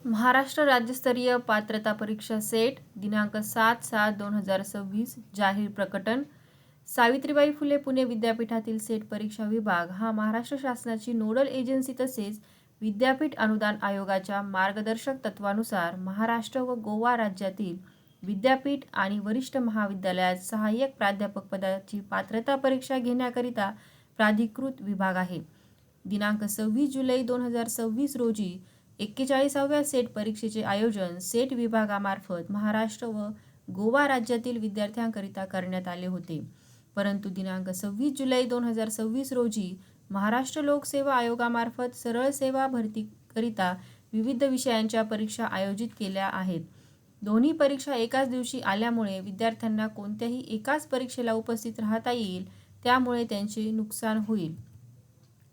महाराष्ट्र राज्यस्तरीय पात्रता परीक्षा सेट दिनांक 7/7/2026 जाहीर प्रकटन. सावित्रीबाई फुले पुणे विद्यापीठातील सेट परीक्षा विभाग हा महाराष्ट्र शासनाची नोडल एजन्सी तसेच विद्यापीठ अनुदान आयोगाच्या मार्गदर्शक तत्वानुसार महाराष्ट्र व गोवा राज्यातील विद्यापीठ आणि वरिष्ठ महाविद्यालयात सहाय्यक प्राध्यापक पदाची पात्रता परीक्षा घेण्याकरिता प्राधिकृत विभाग आहे. दिनांक 26 जुलै 2026 रोजी 41व्या सेट परीक्षेचे आयोजन सेट विभागामार्फत महाराष्ट्र व गोवा राज्यातील विद्यार्थ्यांकरिता करण्यात आले होते. परंतु दिनांक 26 जुलै 2026 रोजी महाराष्ट्र लोकसेवा आयोगामार्फत सरळ सेवा भरतीकरिता विविध विषयांच्या परीक्षा आयोजित केल्या आहेत. दोन्ही परीक्षा एकाच दिवशी आल्यामुळे विद्यार्थ्यांना कोणत्याही एकाच परीक्षेला उपस्थित राहता येईल, त्यामुळे त्यांचे नुकसान होईल.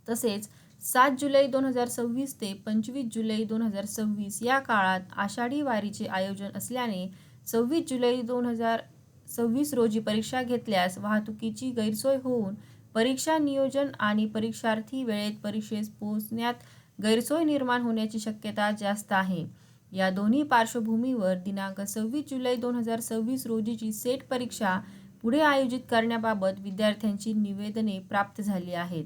तसेच 7 जुलै 2026 ते 25 जुलै 2026 या काळात आषाढी वारीचे आयोजन असल्याने 26 जुलै 2026 रोजी परीक्षा घेतल्यास वाहतुकीची गैरसोय होऊन परीक्षा नियोजन आणि परीक्षार्थी वेळेत परीक्षेस पोहोचण्यात गैरसोय निर्माण होण्याची शक्यता जास्त आहे. या दोन्ही पार्श्वभूमीवर दिनांक 26 जुलै 2026 रोजीची सेट परीक्षा पुढे आयोजित करण्याबाबत विद्यार्थ्यांची निवेदने प्राप्त झाली आहेत.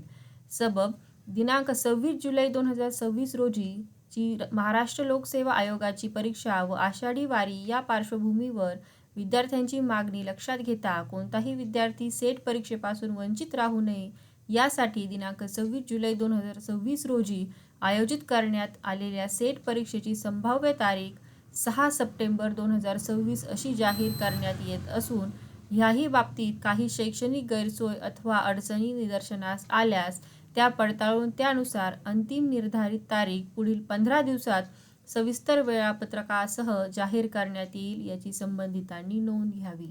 सबब दिनांक 26 जुलै 2026 रोजीची महाराष्ट्र लोकसेवा आयोगाची परीक्षा व आषाढी वारी या पार्श्वभूमीवर विद्यार्थ्यांची मागणी लक्षात घेता कोणताही विद्यार्थी सेट परीक्षेपासून वंचित राहू नये यासाठी दिनांक 26 जुलै 2026 रोजी आयोजित करण्यात आलेल्या सेट परीक्षेची संभाव्य तारीख 6 सप्टेंबर 2026 अशी जाहीर करण्यात येत असून ह्याही बाबतीत काही शैक्षणिक गैरसोय अथवा अडचणी निदर्शनास आल्यास त्या पडताळून त्यानुसार अंतिम निर्धारित तारीख पुढील 15 दिवसात सविस्तर वेळापत्रकासह जाहीर करण्यात येईल, याची संबंधितांनी नोंद घ्यावी.